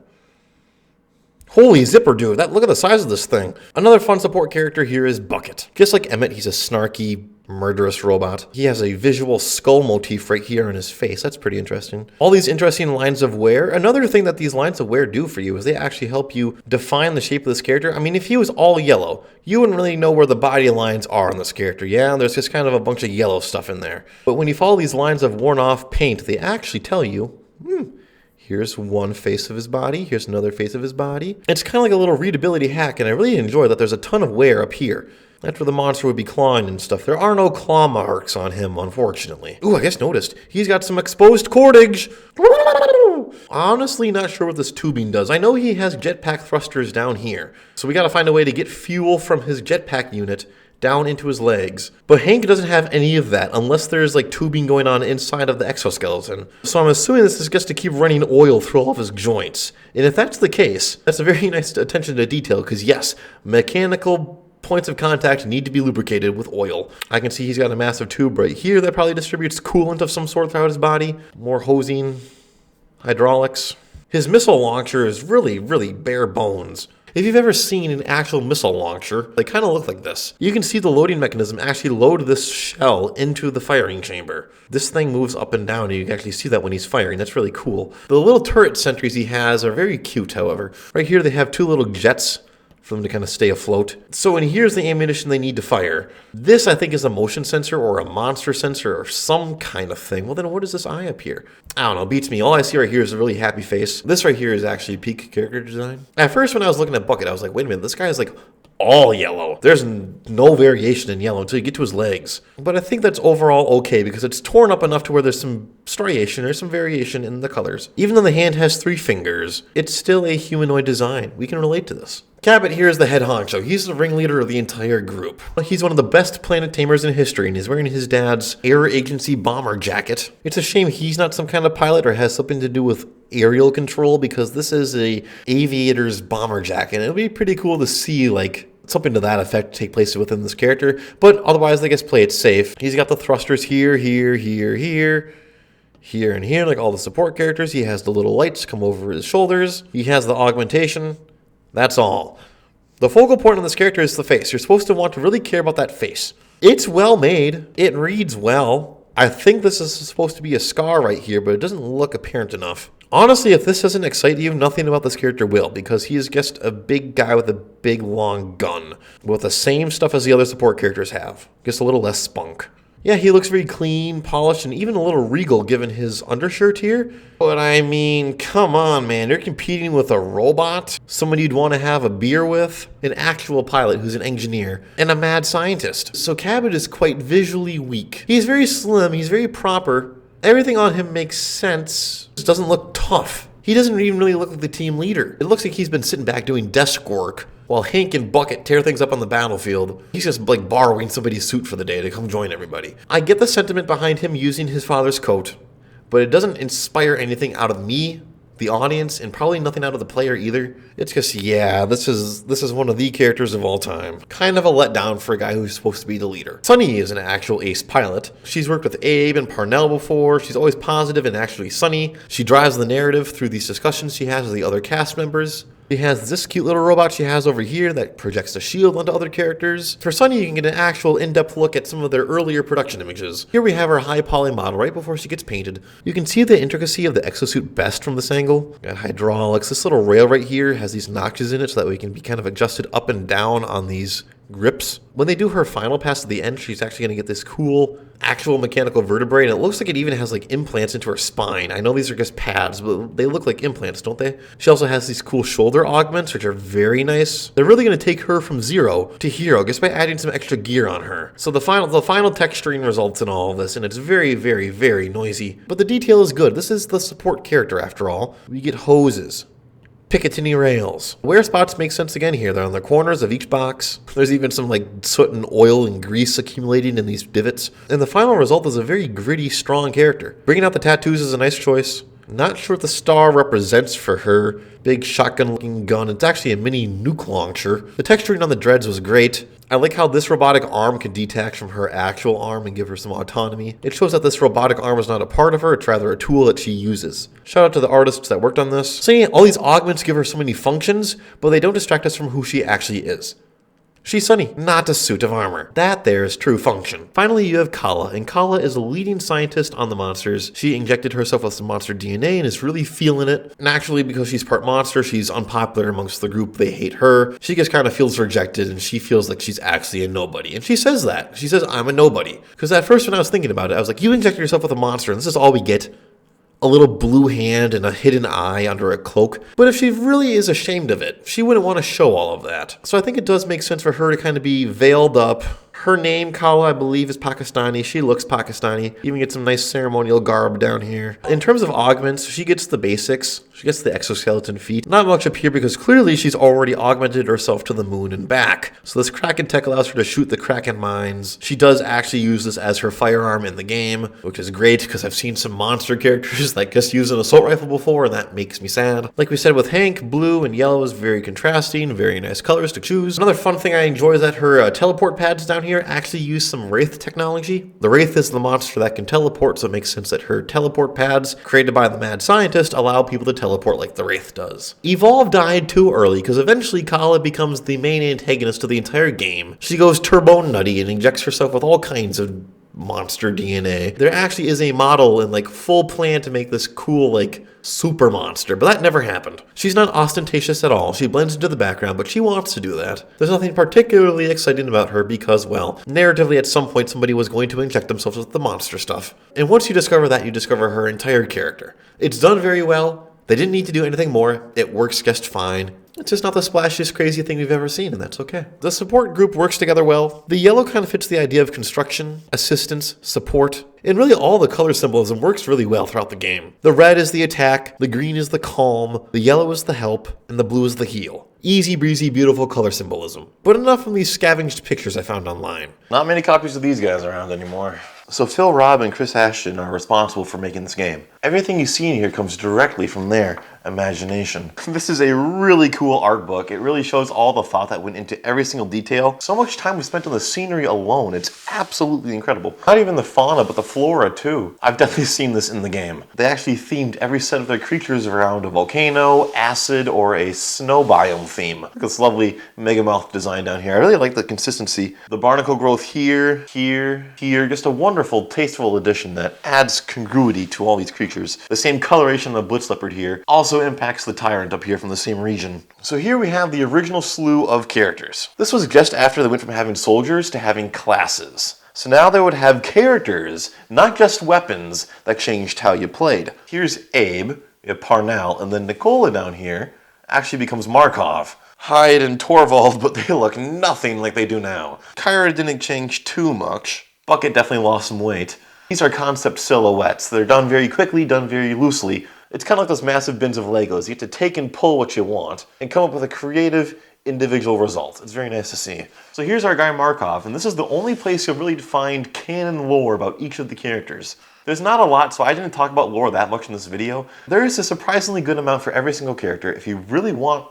Holy zipper, dude. Look at the size of this thing. Another fun support character here is Bucket. Just like Emmett, he's a snarky, murderous robot. He has a visual skull motif right here on his face. That's pretty interesting. All these interesting lines of wear. Another thing that these lines of wear do for you is they actually help you define the shape of this character. I mean, if he was all yellow, you wouldn't really know where the body lines are on this character. Yeah, there's just kind of a bunch of yellow stuff in there. But when you follow these lines of worn off paint, they actually tell you, here's one face of his body. Here's another face of his body. It's kind of like a little readability hack, and I really enjoy that there's a ton of wear up here. That's where the monster would be clawing and stuff. There are no claw marks on him, unfortunately. Ooh, I just noticed. He's got some exposed cordage. Honestly, not sure what this tubing does. I know he has jetpack thrusters down here. So we gotta find a way to get fuel from his jetpack unit down into his legs. But Hank doesn't have any of that unless there's like tubing going on inside of the exoskeleton. So I'm assuming this is just to keep running oil through all of his joints. And if that's the case, that's a very nice attention to detail because yes, mechanical points of contact need to be lubricated with oil. I can see he's got a massive tube right here that probably distributes coolant of some sort throughout his body. More hosing, hydraulics. His missile launcher is really, really bare bones. If you've ever seen an actual missile launcher, they kind of look like this. You can see the loading mechanism actually load this shell into the firing chamber. This thing moves up and down, and you can actually see that when he's firing. That's really cool. The little turret sentries he has are very cute, however. Right here they have two little jets for them to kind of stay afloat. So when here's the ammunition they need to fire. This, I think, is a motion sensor or a monster sensor or some kind of thing. Well, then what is this eye up here? I don't know, beats me. All I see right here is a really happy face. This right here is actually peak character design. At first, when I was looking at Bucket, I was like, wait a minute, this guy is like all yellow. There's no variation in yellow until you get to his legs. But I think that's overall okay because it's torn up enough to where there's some striation or some variation in the colors. Even though the hand has 3 fingers, it's still a humanoid design. We can relate to this. Cabot here is the head honcho. He's the ringleader of the entire group. He's one of the best planet tamers in history, and he's wearing his dad's air agency bomber jacket. It's a shame he's not some kind of pilot or has something to do with aerial control because this is a aviator's bomber jacket. It'll be pretty cool to see like something to that effect take place within this character, but otherwise I guess play it safe. He's got the thrusters here, here, and here, like all the support characters. He has the little lights come over his shoulders. He has the augmentation. That's all. The focal point on this character is the face. You're supposed to want to really care about that face. It's well made. It reads well. I think this is supposed to be a scar right here, but it doesn't look apparent enough. Honestly, if this doesn't excite you, nothing about this character will, because he is just a big guy with a big long gun, with the same stuff as the other support characters have, just a little less spunk. Yeah, he looks very clean, polished, and even a little regal given his undershirt here. But I mean, come on, man. You're competing with a robot, someone you'd want to have a beer with, an actual pilot who's an engineer, and a mad scientist. So Cabot is quite visually weak. He's very slim, he's very proper. Everything on him makes sense. Just doesn't look tough. He doesn't even really look like the team leader. It looks like he's been sitting back doing desk work while Hank and Bucket tear things up on the battlefield. He's just like borrowing somebody's suit for the day to come join everybody. I get the sentiment behind him using his father's coat, but it doesn't inspire anything out of me, the audience, and probably nothing out of the player either. It's just, yeah, this is one of the characters of all time. Kind of a letdown for a guy who's supposed to be the leader. Sunny is an actual ace pilot. She's worked with Abe and Parnell before. She's always positive and actually sunny. She drives the narrative through these discussions she has with the other cast members. She has this cute little robot she has over here that projects a shield onto other characters. For Sunny, you can get an actual in-depth look at some of their earlier production images. Here we have her high poly model right before she gets painted. You can see the intricacy of the exosuit best from this angle. Got hydraulics. This little rail right here has these notches in it so that we can be kind of adjusted up and down on these grips. When they do her final pass at the end, she's actually going to get this cool actual mechanical vertebrae, and it looks like it even has like implants into her spine. I know these are just pads, but they look like implants, don't they? She also has these cool shoulder augments, which are very nice. They're really going to take her from 0 to hero just by adding some extra gear on her. So the final texturing results in all of this, and it's very, very, very noisy. But the detail is good. This is the support character after all. We get hoses, Picatinny rails. Wear spots make sense again here. They're on the corners of each box. There's even some like soot and oil and grease accumulating in these divots. And the final result is a very gritty, strong character. Bringing out the tattoos is a nice choice. Not sure what the star represents for her. Big shotgun-looking gun. It's actually a mini nuke launcher. The texturing on the dreads was great. I like how this robotic arm can detach from her actual arm and give her some autonomy. It shows that this robotic arm is not a part of her, it's rather a tool that she uses. Shout out to the artists that worked on this. So yeah, all these augments give her so many functions, but they don't distract us from who she actually is. She's Sunny, not a suit of armor. That there is true function. Finally, you have Kala, and Kala is a leading scientist on the monsters. She injected herself with some monster DNA and is really feeling it. Naturally, because she's part monster, she's unpopular amongst the group. They hate her. She just kind of feels rejected, and she feels like she's actually a nobody. And she says that. She says, I'm a nobody. Because at first when I was thinking about it, I was like, you injected yourself with a monster, and this is all we get. A little blue hand and a hidden eye under a cloak. But if she really is ashamed of it, she wouldn't want to show all of that. So I think it does make sense for her to kind of be veiled up. Her name, Kala, I believe, is Pakistani. She looks Pakistani. Even gets some nice ceremonial garb down here. In terms of augments, she gets the basics. She gets the exoskeleton feet. Not much up here because clearly she's already augmented herself to the moon and back. So this Kraken tech allows her to shoot the Kraken mines. She does actually use this as her firearm in the game, which is great because I've seen some monster characters that just use an assault rifle before, and that makes me sad. Like we said with Hank, blue and yellow is very contrasting, very nice colors to choose. Another fun thing I enjoy is that her teleport pads down here actually use some Wraith technology. The Wraith is the monster that can teleport, so it makes sense that her teleport pads, created by the mad scientist, allow people to teleport like the Wraith does. Evolve died too early, because eventually Kala becomes the main antagonist of the entire game. She goes turbo nutty and injects herself with all kinds of monster DNA. There actually is a model and full plan to make this cool super monster, but that never happened. She's not ostentatious at all. She blends into the background, but she wants to do that. There's nothing particularly exciting about her because, well, narratively at some point somebody was going to inject themselves with the monster stuff. And once you discover that, you discover her entire character. It's done very well. They didn't need to do anything more. It works just fine. It's just not the splashiest, crazy thing we've ever seen, and that's okay. The support group works together well. The yellow kind of fits the idea of construction, assistance, support, and really all the color symbolism works really well throughout the game. The red is the attack, the green is the calm, the yellow is the help, and the blue is the heal. Easy breezy, beautiful color symbolism. But enough from these scavenged pictures I found online. Not many copies of these guys around anymore. So Phil Robb and Chris Ashton are responsible for making this game. Everything you see in here comes directly from their imagination. This is a really cool art book. It really shows all the thought that went into every single detail. So much time was spent on the scenery alone. It's absolutely incredible. Not even the fauna, but the flora too. I've definitely seen this in the game. They actually themed every set of their creatures around a volcano, acid, or a snow biome theme. Look at this lovely megamouth design down here. I really like the consistency. The barnacle growth here, here, here. Just a wonderful, tasteful addition that adds congruity to all these creatures. The same coloration of the blitz leopard here also impacts the tyrant up here from the same region. So here we have the original slew of characters. This was just after they went from having soldiers to having classes. So now they would have characters, not just weapons, that changed how you played. Here's Abe, you have Parnell, and then Nicola down here actually becomes Markov. Hyde and Torvald, but they look nothing like they do now. Kyra didn't change too much. Bucket definitely lost some weight. These are concept silhouettes. They're done very quickly, done very loosely. It's kind of like those massive bins of Legos. You get to take and pull what you want and come up with a creative, individual result. It's very nice to see. So here's our guy Markov, and this is the only place you'll really find canon lore about each of the characters. There's not a lot, so I didn't talk about lore that much in this video. There is a surprisingly good amount for every single character if you really want...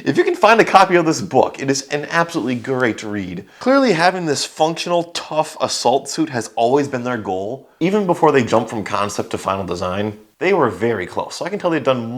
If you can find a copy of this book, it is an absolutely great read. Clearly having this functional, tough assault suit has always been their goal. Even before they jumped from concept to final design, they were very close. So I can tell they've done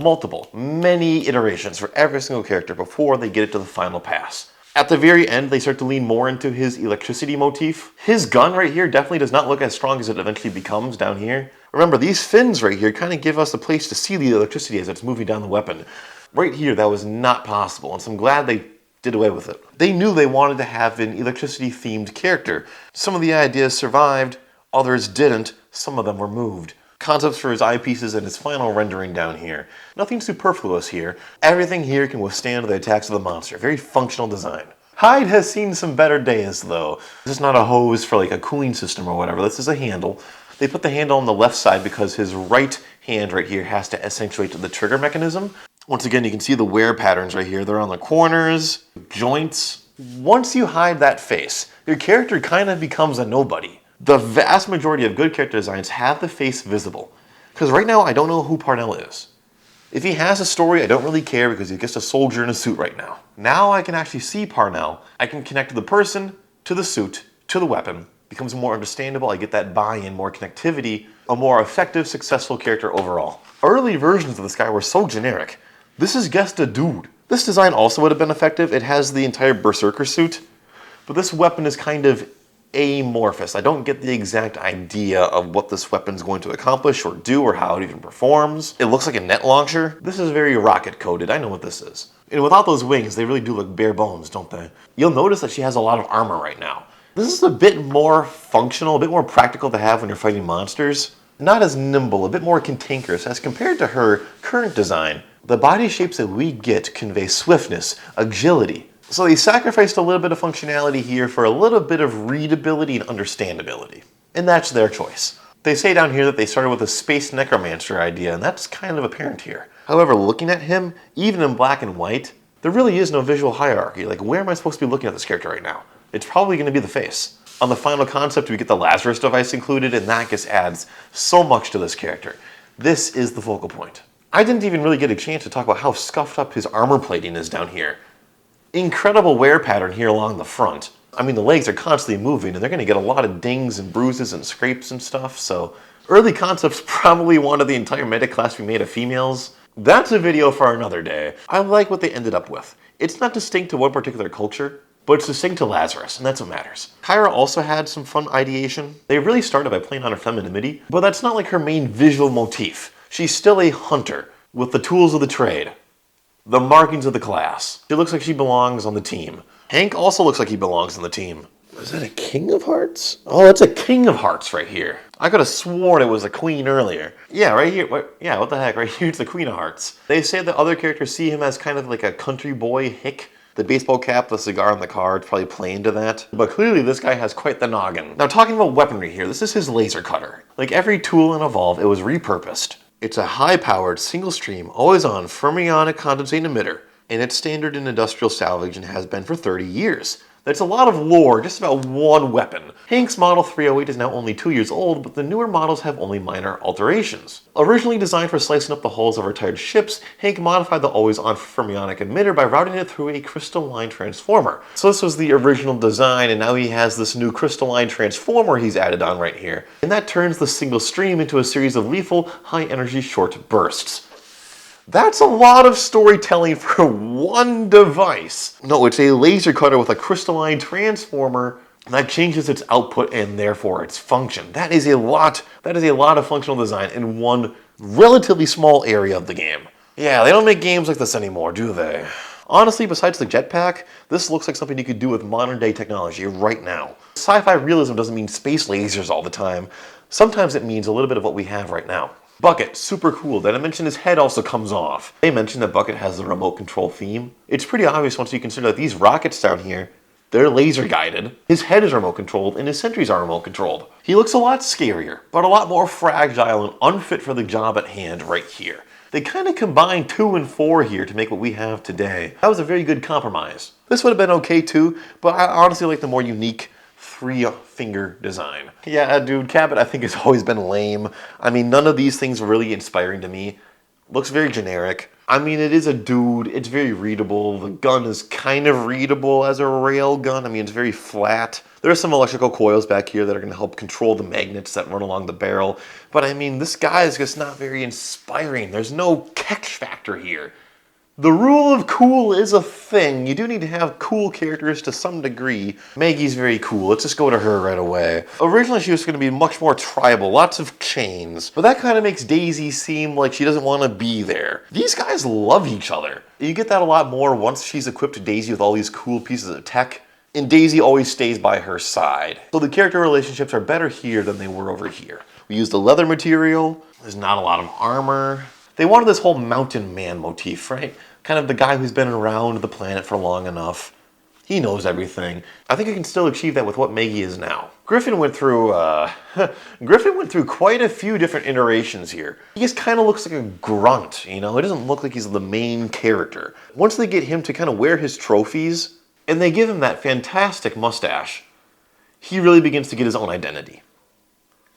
many iterations for every single character before they get it to the final pass. At the very end, they start to lean more into his electricity motif. His gun right here definitely does not look as strong as it eventually becomes down here. Remember, these fins right here kind of give us a place to see the electricity as it's moving down the weapon. Right here, that was not possible, and so I'm glad they did away with it. They knew they wanted to have an electricity-themed character. Some of the ideas survived, others didn't, some of them were moved. Concepts for his eyepieces and his final rendering down here. Nothing superfluous here. Everything here can withstand the attacks of the monster. Very functional design. Hyde has seen some better days, though. This is not a hose for a cooling system or whatever. This is a handle. They put the handle on the left side because his right hand right here has to accentuate the trigger mechanism. Once again, you can see the wear patterns right here. They're on the corners, joints. Once you hide that face, your character kind of becomes a nobody. The vast majority of good character designs have the face visible. Because right now, I don't know who Parnell is. If he has a story, I don't really care because he's just a soldier in a suit right now. Now I can actually see Parnell. I can connect the person to the suit, to the weapon. Becomes more understandable, I get that buy-in, more connectivity, a more effective, successful character overall. Early versions of this guy were so generic. This is just a dude. This design also would have been effective. It has the entire Berserker suit, but this weapon is kind of amorphous. I don't get the exact idea of what this weapon's going to accomplish or do or how it even performs. It looks like a net launcher. This is very rocket coded. I know what this is. And without those wings, they really do look bare bones, don't they? You'll notice that she has a lot of armor right now. This is a bit more functional, a bit more practical to have when you're fighting monsters. Not as nimble, a bit more cantankerous as compared to her current design. The body shapes that we get convey swiftness, agility. So they sacrificed a little bit of functionality here for a little bit of readability and understandability. And that's their choice. They say down here that they started with a space necromancer idea, and that's kind of apparent here. However, looking at him, even in black and white, there really is no visual hierarchy. Like, where am I supposed to be looking at this character right now? It's probably going to be the face. On the final concept, we get the Lazarus device included, and that just adds so much to this character. This is the focal point. I didn't even really get a chance to talk about how scuffed up his armor plating is down here. Incredible wear pattern here along the front. I mean, the legs are constantly moving, and they're going to get a lot of dings and bruises and scrapes and stuff, so early concepts probably wanted the entire meta class to be made of females. That's a video for another day. I like what they ended up with. It's not distinct to one particular culture, but it's distinct to Lazarus, and that's what matters. Kyra also had some fun ideation. They really started by playing on her femininity, but that's not like her main visual motif. She's still a hunter with the tools of the trade, the markings of the class. She looks like she belongs on the team. Hank also looks like he belongs on the team. Is that a King of Hearts? Oh, that's a King of Hearts right here. I could have sworn it was a Queen earlier. Yeah, right here. What the heck? Right here, it's the Queen of Hearts. They say that other characters see him as kind of like a country boy hick. The baseball cap, the cigar on the card, probably playing to that. But clearly this guy has quite the noggin. Now talking about weaponry here, this is his laser cutter. Like every tool in Evolve, it was repurposed. It's a high-powered, single-stream, always-on fermionic condensating emitter, and it's standard in industrial salvage and has been for 30 years. That's a lot of lore just about one weapon. Hank's Model 308 is now only 2 years old, but the newer models have only minor alterations. Originally designed for slicing up the hulls of retired ships, Hank modified the always-on fermionic emitter by routing it through a crystalline transformer. So this was the original design, and now he has this new crystalline transformer he's added on right here. And that turns the single stream into a series of lethal, high-energy short bursts. That's a lot of storytelling for one device. No, it's a laser cutter with a crystalline transformer that changes its output and therefore its function. That is a lot of functional design in one relatively small area of the game. Yeah, they don't make games like this anymore, do they? Honestly, besides the jetpack, this looks like something you could do with modern day technology right now. Sci-fi realism doesn't mean space lasers all the time. Sometimes it means a little bit of what we have right now. Bucket, super cool. Did I mention his head also comes off? They mentioned that Bucket has the remote control theme. It's pretty obvious once you consider that these rockets down here, they're laser guided. His head is remote controlled and his sentries are remote controlled. He looks a lot scarier, but a lot more fragile and unfit for the job at hand right here. They kind of combined 2 and 4 here to make what we have today. That was a very good compromise. This would have been okay too, but I honestly like the more unique 3-finger design. Yeah, dude, Cabot I think has always been lame. I mean, none of these things are really inspiring to me. Looks very generic. I mean, it is a dude. It's very readable. The gun is kind of readable as a rail gun. I mean, it's very flat. There are some electrical coils back here that are going to help control the magnets that run along the barrel. But I mean, this guy is just not very inspiring. There's no catch factor here. The rule of cool is a thing. You do need to have cool characters to some degree. Maggie's very cool. Let's just go to her right away. Originally, she was going to be much more tribal, lots of chains. But that kind of makes Daisy seem like she doesn't want to be there. These guys love each other. You get that a lot more once she's equipped Daisy with all these cool pieces of tech. And Daisy always stays by her side. So the character relationships are better here than they were over here. We used the leather material. There's not a lot of armor. They wanted this whole mountain man motif, right? Kind of the guy who's been around the planet for long enough. He knows everything. I think I can still achieve that with what Maggie is now. Griffin went through quite a few different iterations here. He just kind of looks like a grunt, you know? It doesn't look like he's the main character. Once they get him to kind of wear his trophies, and they give him that fantastic mustache, he really begins to get his own identity.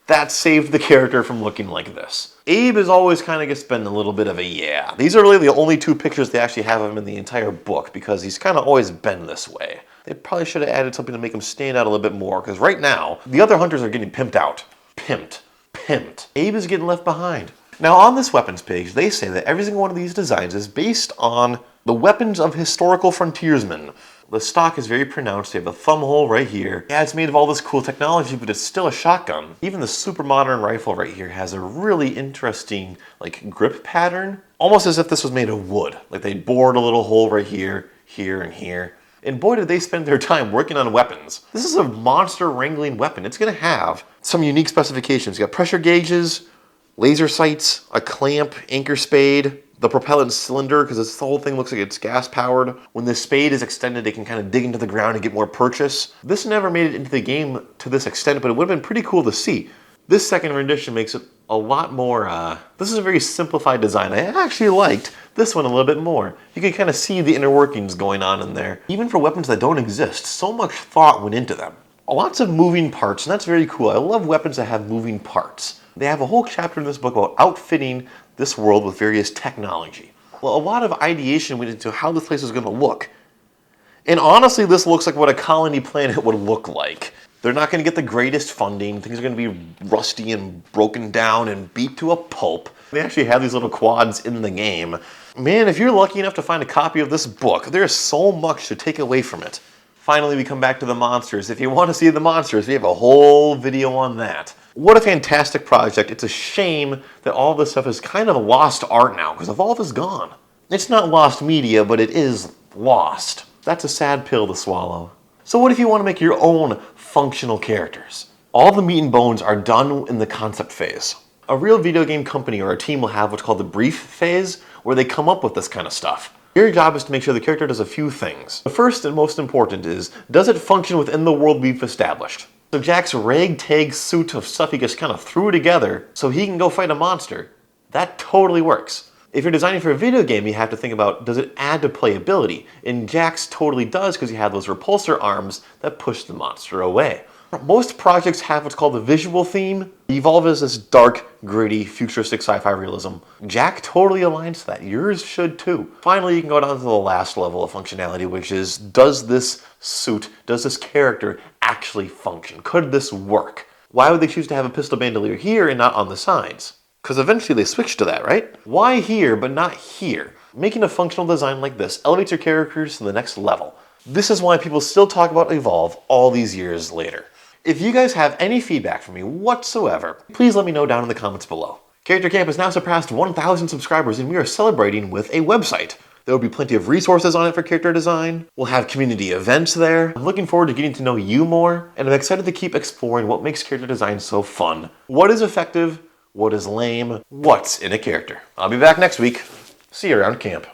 That saved the character from looking like this. Abe is always kind of gets been a little bit of a yeah. These are really the only two pictures they actually have of him in the entire book because he's kind of always been this way. They probably should have added something to make him stand out a little bit more because right now, the other hunters are getting pimped out. Pimped. Pimped. Abe is getting left behind. Now on this weapons page, they say that every single one of these designs is based on the weapons of historical frontiersmen. The stock is very pronounced. They have a thumb hole right here. Yeah, it's made of all this cool technology, but it's still a shotgun. Even the super modern rifle right here has a really interesting like grip pattern, almost as if this was made of wood. Like they bored a little hole right here, here, and here. And boy, did they spend their time working on weapons. This is a monster wrangling weapon. It's gonna have some unique specifications. You got pressure gauges, laser sights, a clamp, anchor spade, the propellant cylinder, because this whole thing looks like it's gas powered. When the spade is extended, it can kind of dig into the ground and get more purchase. This never made it into the game to this extent, but it would have been pretty cool to see. This second rendition makes it a lot more, this is a very simplified design. I actually liked this one a little bit more. You can kind of see the inner workings going on in there. Even for weapons that don't exist, so much thought went into them. Lots of moving parts, and that's very cool. I love weapons that have moving parts. They have a whole chapter in this book about outfitting this world with various technology. Well, a lot of ideation went into how this place is going to look. And honestly, this looks like what a colony planet would look like. They're not going to get the greatest funding. Things are going to be rusty and broken down and beat to a pulp. They actually have these little quads in the game. Man, if you're lucky enough to find a copy of this book, there's so much to take away from it. Finally, we come back to the monsters. If you want to see the monsters, we have a whole video on that. What a fantastic project. It's a shame that all this stuff is kind of lost art now, because Evolve is gone. It's not lost media, but it is lost. That's a sad pill to swallow. So what if you want to make your own functional characters? All the meat and bones are done in the concept phase. A real video game company or a team will have what's called the brief phase, where they come up with this kind of stuff. Your job is to make sure the character does a few things. The first and most important is, does it function within the world we've established? So Jack's ragtag suit of stuff he just kind of threw together so he can go fight a monster, that totally works. If you're designing for a video game, you have to think about, does it add to playability? And Jack's totally does because you have those repulsor arms that push the monster away. Most projects have what's called a visual theme. Evolve is this dark, gritty, futuristic sci-fi realism. Jack totally aligns to that. Yours should too. Finally, you can go down to the last level of functionality, which is, does this suit, does this character actually function? Could this work? Why would they choose to have a pistol bandolier here and not on the sides? Because eventually they switched to that, right? Why here but not here? Making a functional design like this elevates your characters to the next level. This is why people still talk about Evolve all these years later. If you guys have any feedback for me whatsoever, please let me know down in the comments below. Character Camp has now surpassed 1,000 subscribers and we are celebrating with a website. There will be plenty of resources on it for character design. We'll have community events there. I'm looking forward to getting to know you more, and I'm excited to keep exploring what makes character design so fun. What is effective? What is lame? What's in a character? I'll be back next week. See you around camp.